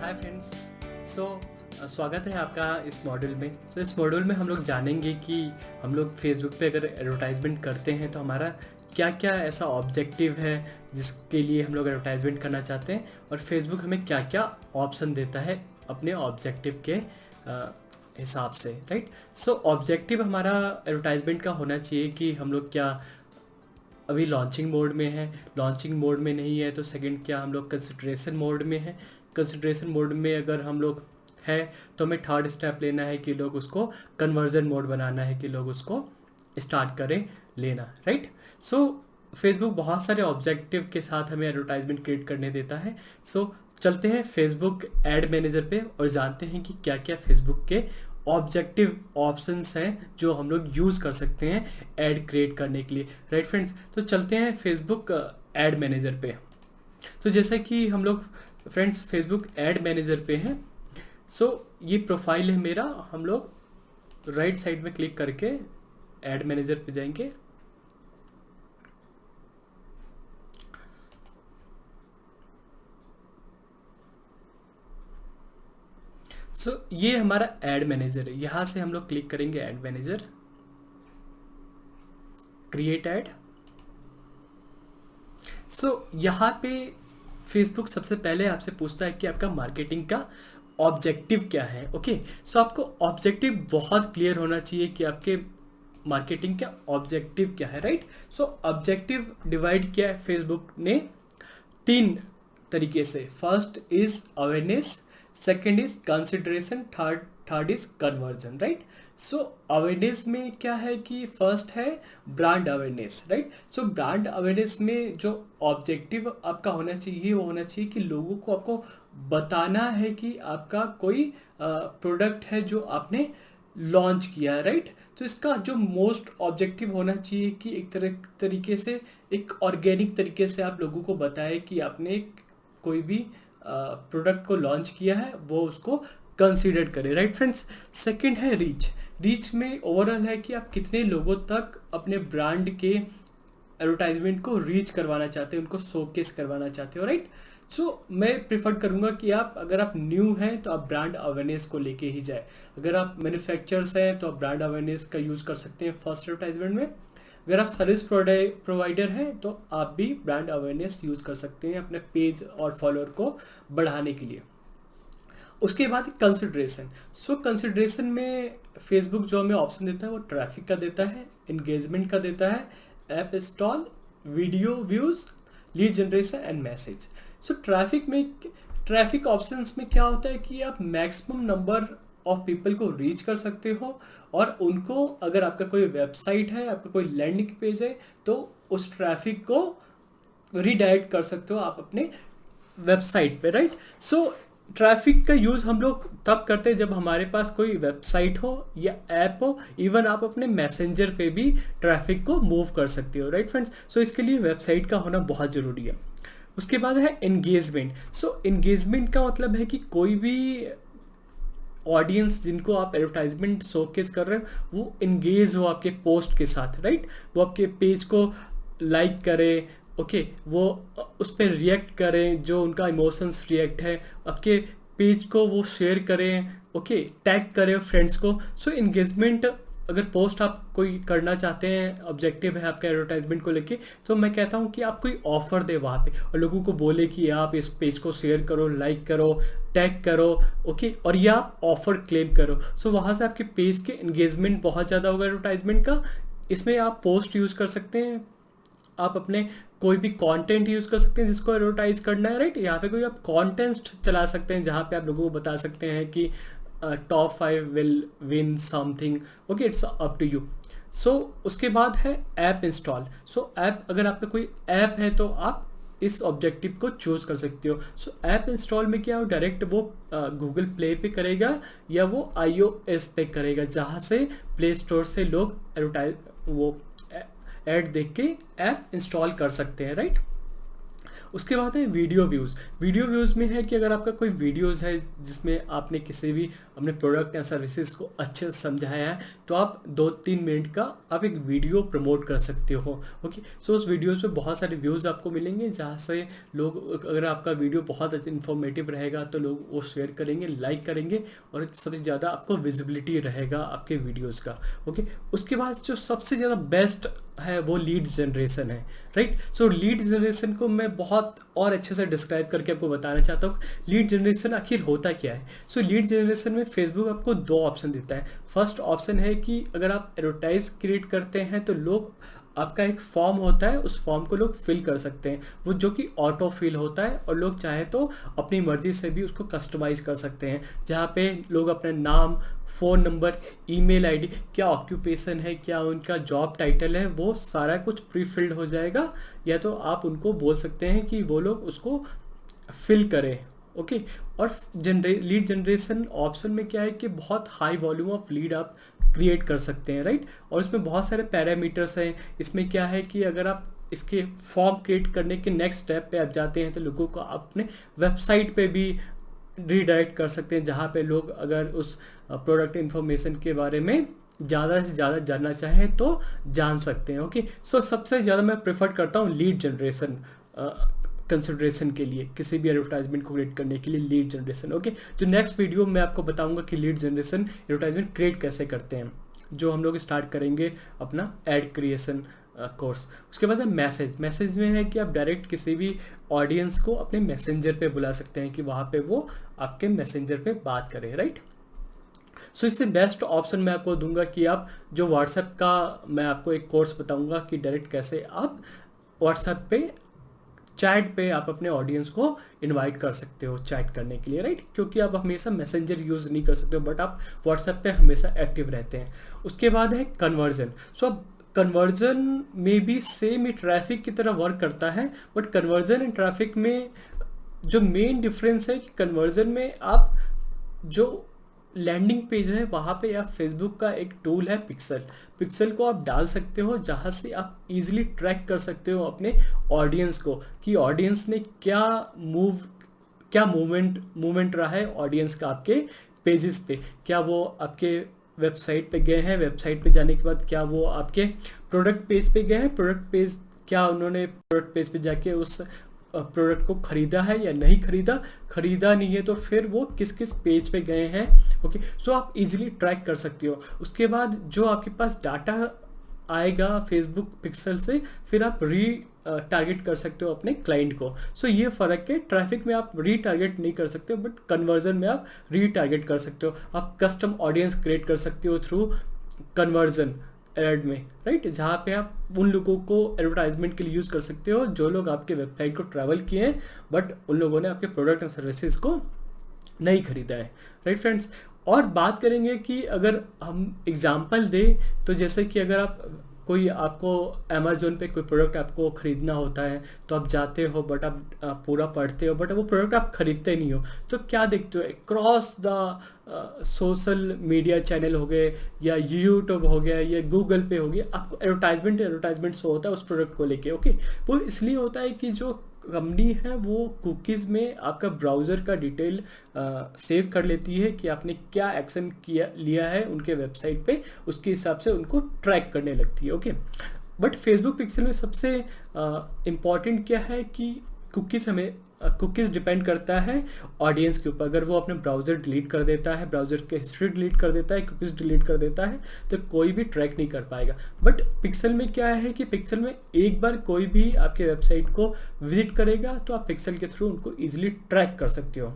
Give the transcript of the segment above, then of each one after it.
Hi friends. सो स्वागत है आपका इस मॉड्यूल में। इस मॉड्यूल में हम लोग जानेंगे कि हम लोग फेसबुक पे अगर एडवर्टाइजमेंट करते हैं तो हमारा क्या क्या ऐसा ऑब्जेक्टिव है जिसके लिए हम लोग एडवर्टाइजमेंट करना चाहते हैं, और फेसबुक हमें क्या क्या ऑप्शन देता है अपने ऑब्जेक्टिव के हिसाब से, राइट। ऑब्जेक्टिव हमारा एडवर्टाइजमेंट का होना चाहिए कि हम लोग क्या अभी लॉन्चिंग मोड में है, लॉन्चिंग मोड में नहीं है तो सेकंड क्या हम लोग कंसिडरेशन मोड में है, कंसिडरेशन मोड में अगर हम लोग है तो हमें थर्ड स्टेप लेना है कि लोग उसको कन्वर्जन मोड बनाना है, कि लोग उसको स्टार्ट करें लेना, राइट। फेसबुक बहुत सारे ऑब्जेक्टिव के साथ हमें एडवर्टाइजमेंट क्रिएट करने देता है। चलते हैं फेसबुक एड मैनेजर पे और जानते हैं कि क्या क्या फेसबुक के ऑब्जेक्टिव ऑप्शंस हैं जो हम लोग यूज़ कर सकते हैं ऐड क्रिएट करने के लिए, राइट फ्रेंड्स। तो चलते हैं फेसबुक ऐड मैनेजर पे। तो जैसे कि हम लोग फ्रेंड्स फेसबुक ऐड मैनेजर पे हैं। ये प्रोफाइल है मेरा, हम लोग राइट साइड में क्लिक करके ऐड मैनेजर पे जाएंगे। ये हमारा ऐड मैनेजर है, यहां से हम लोग क्लिक करेंगे ऐड मैनेजर, क्रिएट ऐड। यहाँ पे फेसबुक सबसे पहले आपसे पूछता है कि आपका मार्केटिंग का ऑब्जेक्टिव क्या है। ओके, आपको ऑब्जेक्टिव बहुत क्लियर होना चाहिए कि आपके मार्केटिंग का ऑब्जेक्टिव क्या है, राइट। ऑब्जेक्टिव डिवाइड किया है फेसबुक ने 3 तरीके से। First is awareness, second is consideration, third is conversion, right. Awareness में क्या है कि फर्स्ट है brand awareness, right. Brand awareness में जो ऑब्जेक्टिव आपका होना चाहिए वो होना चाहिए कि लोगों को आपको बताना है कि आपका कोई प्रोडक्ट है जो आपने लॉन्च किया है, राइट। इसका जो मोस्ट ऑब्जेक्टिव होना चाहिए कि एक तरीके से एक ऑर्गेनिक तरीके से आप लोगों को बताएं कि आपने कोई भी प्रोडक्ट को लॉन्च किया है, वो उसको कंसीडर करें, राइट फ्रेंड्स। सेकंड है रीच। रीच में ओवरऑल है कि आप कितने लोगों तक अपने ब्रांड के एडवर्टाइजमेंट को रीच करवाना चाहते हैं, उनको शोकेस करवाना चाहते हो, राइट। मैं प्रिफर करूंगा कि अगर आप न्यू हैं तो आप ब्रांड अवेयरनेस को लेके ही जाए। अगर आप मैन्युफैक्चरर्स हैं तो आप ब्रांड अवेयरनेस का यूज़ कर सकते हैं फर्स्ट एडवर्टाइजमेंट में। अगर आप सर्विस प्रोवाइडर हैं तो आप भी ब्रांड अवेयरनेस यूज़ कर सकते हैं अपने पेज और फॉलोअर को बढ़ाने के लिए। उसके बाद कंसिडरेशन। कंसिडरेशन में फेसबुक जो हमें ऑप्शन देता है वो ट्रैफिक का देता है, एंगेजमेंट का देता है, app install, video views, lead generation and message. Traffic options में क्या होता है कि आप मैक्सिमम नंबर ऑफ पीपल को रीच कर सकते हो, और उनको अगर आपका कोई वेबसाइट है, आपका कोई लैंडिंग पेज है, तो उस ट्रैफिक को रीडायरेक्ट कर सकते हो आप अपने वेबसाइट पे, राइट। ट्रैफिक का यूज़ हम लोग तब करते हैं जब हमारे पास कोई वेबसाइट हो या ऐप हो, इवन आप अपने मैसेंजर पे भी ट्रैफिक को मूव कर सकते हो, राइट फ्रेंड्स। इसके लिए वेबसाइट का होना बहुत ज़रूरी है। उसके बाद है एंगेजमेंट। एंगेजमेंट का मतलब है कि कोई भी ऑडियंस जिनको आप एडवर्टाइजमेंट शोकेस कर रहे हो वो एंगेज हो आपके पोस्ट के साथ, राइट। वो आपके पेज को लाइक करे, ओके, वो उस पर रिएक्ट करें, जो उनका इमोशंस रिएक्ट है, आपके पेज को वो शेयर करें, ओके, टैग करें फ्रेंड्स को। एंगेजमेंट अगर पोस्ट आप कोई करना चाहते हैं, ऑब्जेक्टिव है आपका एडवर्टाइजमेंट को लेके, तो मैं कहता हूँ कि आप कोई ऑफर दे वहाँ पे और लोगों को बोले कि आप इस पेज को शेयर करो, लाइक करो, टैग करो, ओके, और या आप ऑफर क्लेम करो। वहाँ से आपके पेज के एंगेजमेंट बहुत ज़्यादा होगा एडवर्टाइजमेंट का। इसमें आप पोस्ट यूज़ कर सकते हैं, आप अपने कोई भी कंटेंट यूज़ कर सकते हैं जिसको एडवर्टाइज करना है, राइट। यहाँ पे कोई आप कंटेंट चला सकते हैं जहाँ पे आप लोगों को बता सकते हैं कि top 5 will win something, okay, it's up to you. उसके बाद है ऐप इंस्टॉल। ऐप, अगर आपका कोई ऐप है तो आप इस ऑब्जेक्टिव को चूज कर सकते हो। ऐप इंस्टॉल में क्या हो, डायरेक्ट वो गूगल प्ले पे करेगा या वो iOS पे करेगा, जहाँ से प्ले स्टोर से लोग एडवर्टाइज वो ऐड देख के ऐप इंस्टॉल कर सकते हैं, राइट। उसके बाद है वीडियो व्यूज़। वीडियो व्यूज़ में है कि अगर आपका कोई वीडियोज़ है जिसमें आपने किसी भी अपने प्रोडक्ट या सर्विसेज को अच्छे से समझाया है, तो आप 2-3 मिनट का आप एक वीडियो प्रमोट कर सकते हो। ओके, सो उस वीडियोज़ पे बहुत सारे व्यूज़ आपको मिलेंगे, जहाँ से लोग, अगर आपका वीडियो बहुत अच्छा इन्फॉर्मेटिव रहेगा तो लोग वो शेयर करेंगे, लाइक करेंगे, और सबसे ज़्यादा आपको विजिबिलिटी रहेगा आपके वीडियोज़ का। ओके, उसके बाद जो सबसे ज़्यादा बेस्ट है वो लीड जनरेशन है, राइट। सो लीड जनरेशन को मैं बहुत और अच्छे से डिस्क्राइब करके आपको बताना चाहता हूँ। लीड जनरेशन आखिर होता क्या है। सो लीड जनरेशन में फेसबुक आपको 2 ऑप्शन देता है। फर्स्ट ऑप्शन है कि अगर आप एडवर्टाइज क्रिएट करते हैं तो लोग, आपका एक फॉर्म होता है, उस फॉर्म को लोग फिल कर सकते हैं, वो जो कि ऑटो फिल होता है, और लोग चाहे तो अपनी मर्जी से भी उसको कस्टमाइज कर सकते हैं, जहाँ पे लोग अपने नाम, फ़ोन नंबर, ईमेल आईडी, क्या ऑक्यूपेशन है, क्या उनका जॉब टाइटल है, वो सारा कुछ प्री फिल्ड हो जाएगा, या तो आप उनको बोल सकते हैं कि वो लोग उसको फिल करें। ओके, और लीड जनरेशन ऑप्शन में क्या है कि बहुत हाई वॉल्यूम ऑफ लीड आप क्रिएट कर सकते हैं, राइट। और इसमें बहुत सारे पैरामीटर्स हैं। इसमें क्या है कि अगर आप इसके फॉर्म क्रिएट करने के नेक्स्ट स्टेप पे आप जाते हैं तो लोगों को अपने वेबसाइट पे भी रीडायरेक्ट कर सकते हैं, जहाँ पे लोग अगर उस प्रोडक्ट इन्फॉर्मेशन के बारे में ज़्यादा से ज़्यादा जानना चाहें तो जान सकते हैं। ओके, सो सबसे ज़्यादा मैं प्रेफर करता हूँ लीड जनरेशन कंसिडरेशन के लिए, किसी भी एडवर्टाइजमेंट को क्रिएट करने के लिए लीड जनरेशन। ओके, जो नेक्स्ट वीडियो में आपको बताऊंगा कि लीड जनरेशन एडवर्टाइजमेंट क्रिएट कैसे करते हैं, जो हम लोग स्टार्ट करेंगे अपना एड क्रिएशन कोर्स। उसके बाद है मैसेज में है कि आप डायरेक्ट किसी भी ऑडियंस को अपने मैसेंजर पे बुला सकते हैं कि वहाँ पे वो आपके मैसेंजर पे बात करें, राइट। सो इससे बेस्ट ऑप्शन मैं आपको दूंगा कि आप जो व्हाट्सएप का, मैं आपको एक कोर्स बताऊंगा कि डायरेक्ट कैसे आप व्हाट्सएप पे, चैट पे आप अपने ऑडियंस को इनवाइट कर सकते हो चैट करने के लिए, राइट। क्योंकि आप हमेशा मैसेंजर यूज़ नहीं कर सकते हो, बट आप व्हाट्सएप पे हमेशा एक्टिव रहते हैं। उसके बाद है कन्वर्जन। सो अब कन्वर्जन में भी सेम ही ट्रैफिक की तरह वर्क करता है, बट कन्वर्जन एंड ट्रैफिक में जो मेन डिफरेंस है कि कन्वर्जन में आप जो लैंडिंग पेज है वहाँ पे आप फेसबुक का एक टूल है पिक्सल को आप डाल सकते हो, जहाँ से आप इजीली ट्रैक कर सकते हो अपने ऑडियंस को कि ऑडियंस ने क्या मूवमेंट रहा है ऑडियंस का आपके पेजेस पे। क्या वो आपके वेबसाइट पे गए हैं, वेबसाइट पे जाने के बाद क्या वो आपके प्रोडक्ट पेज पे गए हैं, प्रोडक्ट पेज क्या उन्होंने प्रोडक्ट पेज पे जाके उस प्रोडक्ट को खरीदा है या नहीं खरीदा नहीं है तो फिर वो किस किस पेज पे गए हैं। ओके, सो आप इजीली ट्रैक कर सकते हो। उसके बाद जो आपके पास डाटा आएगा फेसबुक पिक्सल से, फिर आप टारगेट कर सकते हो अपने क्लाइंट को। सो ये फ़र्क है, ट्रैफिक में आप टारगेट नहीं कर सकते हो, बट कन्वर्जन में आप टारगेट कर सकते हो। आप कस्टम ऑडियंस क्रिएट कर सकते हो थ्रू कन्वर्जन एड में, राइट, जहाँ पे आप उन लोगों को एडवर्टाइजमेंट के लिए यूज़ कर सकते हो जो लोग आपके वेबसाइट को ट्रैवल किए हैं, बट उन लोगों ने आपके प्रोडक्ट और सर्विसेज को नहीं खरीदा है, राइट फ्रेंड्स। और बात करेंगे कि अगर हम एग्जांपल दें तो जैसे कि अगर आपको अमेजोन पे कोई प्रोडक्ट आपको ख़रीदना होता है तो आप जाते हो, बट आप पूरा पढ़ते हो, बट वो प्रोडक्ट आप खरीदते नहीं हो, तो क्या देखते हो, cross the social media channel हो गए या यूट्यूब हो गया या गूगल पे हो गया, आपको एडवर्टाइजमेंट शो होता है उस प्रोडक्ट को लेके। ओके, वो इसलिए होता है कि जो कंपनी है वो कुकीज़ में आपका ब्राउज़र का डिटेल सेव कर लेती है कि आपने क्या एक्शन लिया है उनके वेबसाइट पे, उसके हिसाब से उनको ट्रैक करने लगती है। ओके, बट फेसबुक पिक्सल में सबसे इम्पॉर्टेंट क्या है कि कुकीज़ डिपेंड करता है ऑडियंस के ऊपर। अगर वो अपने ब्राउज़र डिलीट कर देता है, ब्राउज़र के हिस्ट्री डिलीट कर देता है, कुकीज़ डिलीट कर देता है, तो कोई भी ट्रैक नहीं कर पाएगा। बट पिक्सल में क्या है कि पिक्सल में एक बार कोई भी आपके वेबसाइट को विजिट करेगा तो आप पिक्सल के थ्रू उनको ईजिली ट्रैक कर सकते हो,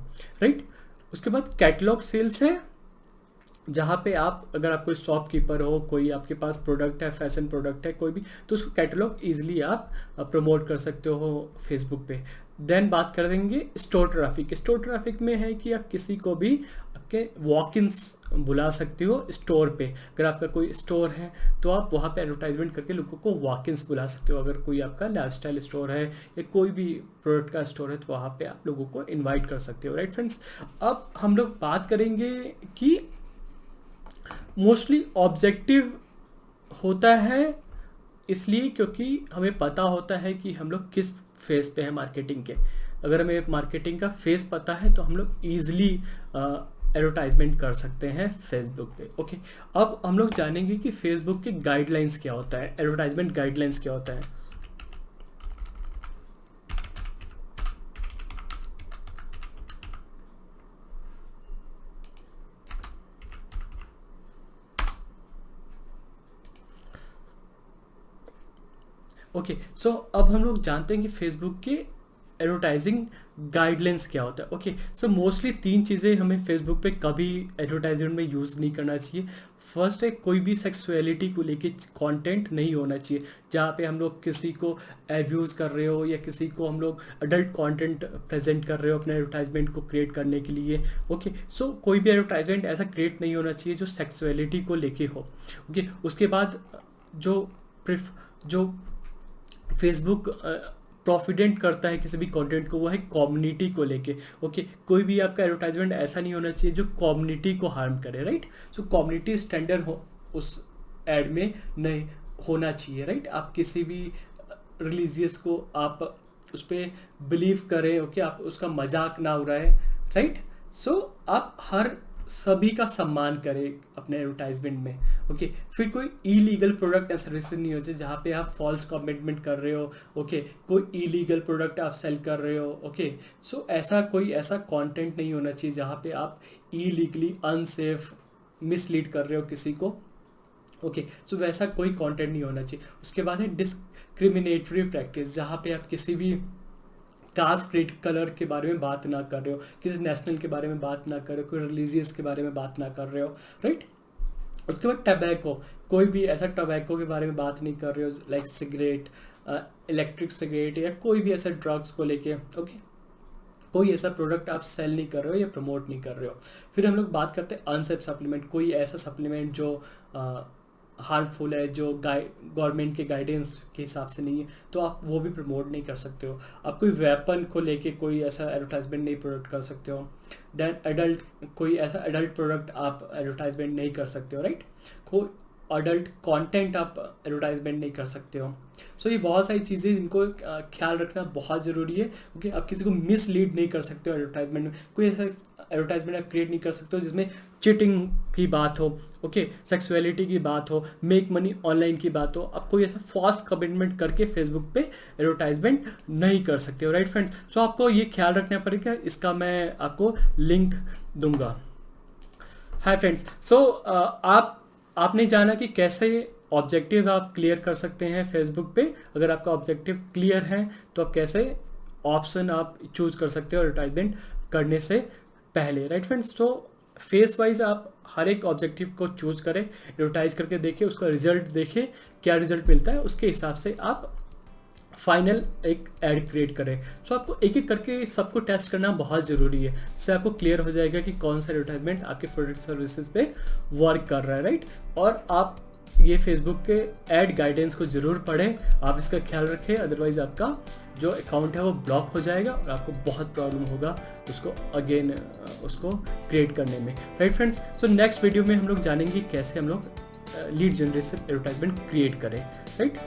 राइट। उसके बाद कैटलॉग सेल्स है, जहाँ पे अगर आप कोई शॉपकीपर हो, कोई आपके पास प्रोडक्ट है, फैशन प्रोडक्ट है कोई भी, तो उसको कैटलॉग ईजिली आप प्रमोट कर सकते हो फेसबुक पे। देन बात कर देंगे स्टोर ट्रैफिक में है कि आप किसी को भी आपके वॉक-इन्स बुला सकते हो स्टोर पे। अगर आपका कोई स्टोर है तो आप वहाँ पे एडवर्टाइजमेंट करके लोगों को वॉक-इन्स बुला सकते हो। अगर कोई आपका लाइफस्टाइल स्टोर है या कोई भी प्रोडक्ट का स्टोर है तो वहाँ पे आप लोगों को इन्वाइट कर सकते हो, राइट फ्रेंड्स। अब हम लोग बात करेंगे कि मोस्टली ऑब्जेक्टिव होता है इसलिए क्योंकि हमें पता होता है कि हम लोग किस फेस पे है मार्केटिंग के, अगर हमें मार्केटिंग का फेस पता है तो हम लोग ईजिली एडवर्टाइजमेंट कर सकते हैं फेसबुक पे। ओके, अब हम लोग जानेंगे कि फेसबुक के गाइडलाइंस क्या होता है, एडवर्टाइजमेंट गाइडलाइंस क्या होता है। ओके, सो अब हम लोग जानते हैं कि फेसबुक के एडवर्टाइजिंग गाइडलाइंस क्या होता है। ओके, सो मोस्टली 3 चीज़ें हमें फेसबुक पे कभी एडवर्टाइजमेंट में यूज़ नहीं करना चाहिए। फर्स्ट है, कोई भी सेक्सुअलिटी को लेके कंटेंट नहीं होना चाहिए, जहाँ पे हम लोग किसी को एब्यूज़ कर रहे हो या किसी को हम लोग अडल्ट कंटेंट प्रेजेंट कर रहे हो अपने एडवर्टाइजमेंट को क्रिएट करने के लिए। ओके, सो कोई भी एडवर्टाइजमेंट ऐसा क्रिएट नहीं होना चाहिए जो सेक्सुअलिटी को लेके हो। ओके, उसके बाद जो फेसबुक प्रोफिडेंट करता है किसी भी कंटेंट को, वो है कम्युनिटी को लेके। ओके, कोई भी आपका एडवर्टाइजमेंट ऐसा नहीं होना चाहिए जो कम्युनिटी को हार्म करे, राइट। सो कम्युनिटी स्टैंडर्ड हो उस एड में नहीं होना चाहिए, राइट। आप किसी भी रिलीजियस को आप उस पर बिलीव करें, ओके, आप उसका मजाक ना उड़ाएं, राइट। सो आप हर सभी का सम्मान करें अपने एडवर्टाइजमेंट में। ओके, फिर कोई इलीगल प्रोडक्ट एंड सर्विसेज नहीं हो चाहिए जहाँ पे आप फॉल्स कमिटमेंट कर रहे हो। ओके, कोई इलीगल प्रोडक्ट आप सेल कर रहे हो। ओके, सो ऐसा कंटेंट नहीं होना चाहिए जहाँ पे आप इलीगली अनसेफ मिसलीड कर रहे हो किसी को। ओके, सो वैसा कोई कंटेंट नहीं होना चाहिए। उसके बाद है डिस्क्रिमिनेटरी प्रैक्टिस, जहाँ पे आप किसी भी कास्ट, क्रीड, कलर के बारे में बात ना कर रहे हो, किसी नेशनल के बारे में बात ना कर रहे हो, कोई रिलीजियस के बारे में बात ना कर रहे हो, राइट। उसके बाद टबैको, कोई भी ऐसा टबैको के बारे में बात नहीं कर रहे हो, लाइक सिगरेट, इलेक्ट्रिक सिगरेट या कोई भी ऐसा ड्रग्स को लेके। ओके, कोई ऐसा प्रोडक्ट आप सेल नहीं कर रहे हो या प्रमोट नहीं कर रहे हो। फिर हम लोग बात करते हैं अनसेफ सप्लीमेंट, कोई ऐसा सप्लीमेंट जो हार्मफुल है, जो गवर्नमेंट के गाइडेंस के हिसाब से नहीं है, तो आप वो भी प्रमोट नहीं कर सकते हो। आप कोई वेपन को लेके कोई ऐसा एडवर्टाइजमेंट नहीं प्रोडक्ट कर सकते हो। देन कोई ऐसा अडल्ट प्रोडक्ट आप एडवर्टाइजमेंट नहीं कर सकते हो, राइट। कोई अडल्ट कंटेंट आप एडवर्टाइजमेंट नहीं कर सकते हो। सो ये बहुत सारी चीज़ें इनको ख्याल रखना बहुत ज़रूरी है, क्योंकि आप किसी को मिसलीड नहीं कर सकते हो एडवर्टाइजमेंट में। कोई ऐसा एडवर्टाइजमेंट आप क्रिएट नहीं कर सकते हो जिसमें चीटिंग की बात हो, ओके, सेक्सुअलिटी की बात हो, मेक मनी ऑनलाइन की बात हो। आप कोई ऐसा फॉल्स कमिटमेंट करके फेसबुक पे एडवर्टाइजमेंट नहीं कर सकते हो, राइट फ्रेंड्स। सो आपको ये ख्याल रखना पड़ेगा, इसका मैं आपको लिंक दूंगा। हाय फ्रेंड्स, सो आपने जाना कि कैसे ऑब्जेक्टिव आप क्लियर कर सकते हैं फेसबुक पे। अगर आपका ऑब्जेक्टिव क्लियर है तो आप कैसे ऑप्शन आप चूज कर सकते हो एडवर्टाइजमेंट करने से पहले, राइट फ्रेंड्स। तो फेस वाइज आप हर एक ऑब्जेक्टिव को चूज करें, एडवर्टाइज करके देखिए, उसका रिजल्ट देखिए क्या रिजल्ट मिलता है, उसके हिसाब से आप फाइनल एक ऐड क्रिएट करें। सो आपको एक एक करके सबको टेस्ट करना बहुत ज़रूरी है, इससे आपको क्लियर हो जाएगा कि कौन सा एडवर्टाइजमेंट आपके प्रोडक्ट सर्विसेज पे वर्क कर रहा है, राइट। और आप ये फेसबुक के ऐड गाइडेंस को ज़रूर पढ़ें, आप इसका ख्याल रखें, अदरवाइज आपका जो अकाउंट है वो ब्लॉक हो जाएगा और आपको बहुत प्रॉब्लम होगा उसको अगेन उसको क्रिएट करने में, right friends. So next video में हम लोग जानेंगे कैसे हम लोग लीड जनरेशन एडवर्टाइजमेंट क्रिएट करें, राइट।